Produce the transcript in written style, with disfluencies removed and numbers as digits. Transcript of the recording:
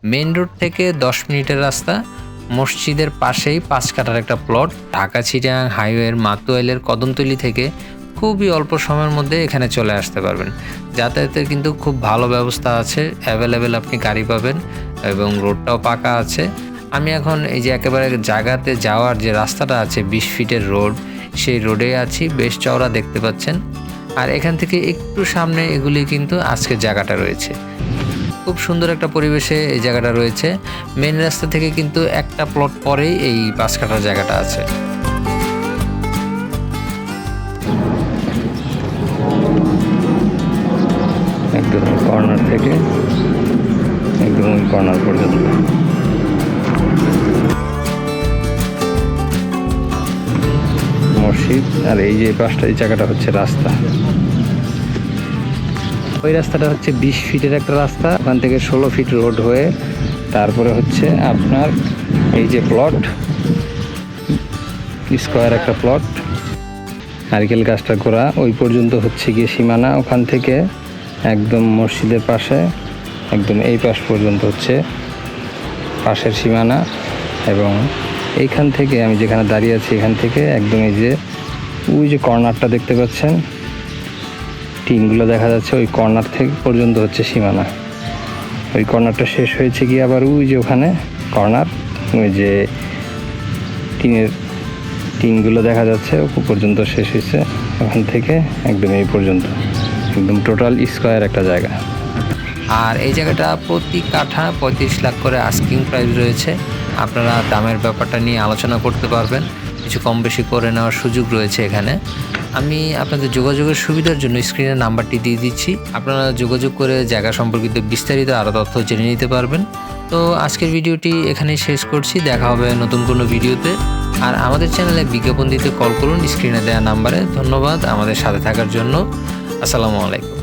Main road থেকে 10 মিনিটের রাস্তা। মসজিদের পাশেই 5 কাঠার একটা প্লট। ঢাকা চিটাগাং হাইওয়ের মাতুয়াইলের কদমতলী থেকে খুবই অল্প সময়ের মধ্যে এখানে চলে আসতে পারবেন। যাতায়াতের কিন্তু খুব ভালো ব্যবস্থা আছে, অ্যাভেলেবেল আপনি গাড়ি পাবেন এবং রোডটাও পাকা আছে। আমি এখন এই যে একেবারে জায়গাতে যাওয়ার যে রাস্তাটা আছে 20 ফিটের রোড, সেই রোডে আছি। বেশ চওড়া দেখতে পাচ্ছেন। আর এখান থেকে একটু সামনে এগুলি কিন্তু আজকের জায়গাটা রয়েছে। খুব সুন্দর একটা পরিবেশে এই জায়গাটা রয়েছে। মেন রাস্তা থেকে কিন্তু একটা প্লট পরেই এই 5 কাঠার জায়গাটা আছে। একদম কর্নার থেকে একদম ওই কর্নার পর্যন্ত মসজিদ। আর এই যে পাশটা এই জায়গাটা হচ্ছে রাস্তা। ওই রাস্তাটা হচ্ছে 20 ফিটের একটা রাস্তা। ওখান থেকে 16 ফিট রোড হয়ে তারপরে হচ্ছে আপনার এই যে প্লট, স্কোয়ার একটা প্লট, নারকেল গাছটা করা ওই পর্যন্ত হচ্ছে গিয়ে সীমানা। ওখান থেকে একদম মসজিদের পাশে একদম এই পাশ পর্যন্ত হচ্ছে পাশের সীমানা। এবং এইখান থেকে আমি যেখানে দাঁড়িয়ে আছি এখান থেকে একদম এই যে ওই যে কর্নারটা দেখতে পাচ্ছেন, টিনগুলো দেখা যাচ্ছে, ওই কর্নার থেকে পর্যন্ত হচ্ছে সীমানা। ওই কর্নারটা শেষ হয়েছে গিয়ে আবার ওই যে ওখানে কর্নার, ওই যে টিনগুলো দেখা যাচ্ছে ও পর্যন্ত শেষ হয়েছে। ওখান থেকে একদম এই পর্যন্ত একদম টোটাল স্কোয়ার একটা জায়গা। আর এই জায়গাটা প্রতি কাঠা 35 লাখ করে আস্কিং প্রাইস রয়েছে। আপনারা দামের ব্যাপারটা নিয়ে আলোচনা করতে পারবেন, কিছু কম বেশি করে নেওয়ার সুযোগ রয়েছে এখানে। আমি আপনাদের যোগাযোগের সুবিধার জন্য স্ক্রিনের নাম্বারটি দিয়ে দিচ্ছি। আপনারা যোগাযোগ করে জায়গা সম্পর্কিত বিস্তারিত আরও তথ্য জেনে নিতে পারবেন। তো আজকের ভিডিওটি এখানেই শেষ করছি। দেখা হবে নতুন কোনো ভিডিওতে। আর আমাদের চ্যানেলে বিজ্ঞাপন দিতে কল করুন স্ক্রিনে দেওয়া নাম্বারে। ধন্যবাদ আমাদের সাথে থাকার জন্য। আসসালামু আলাইকুম।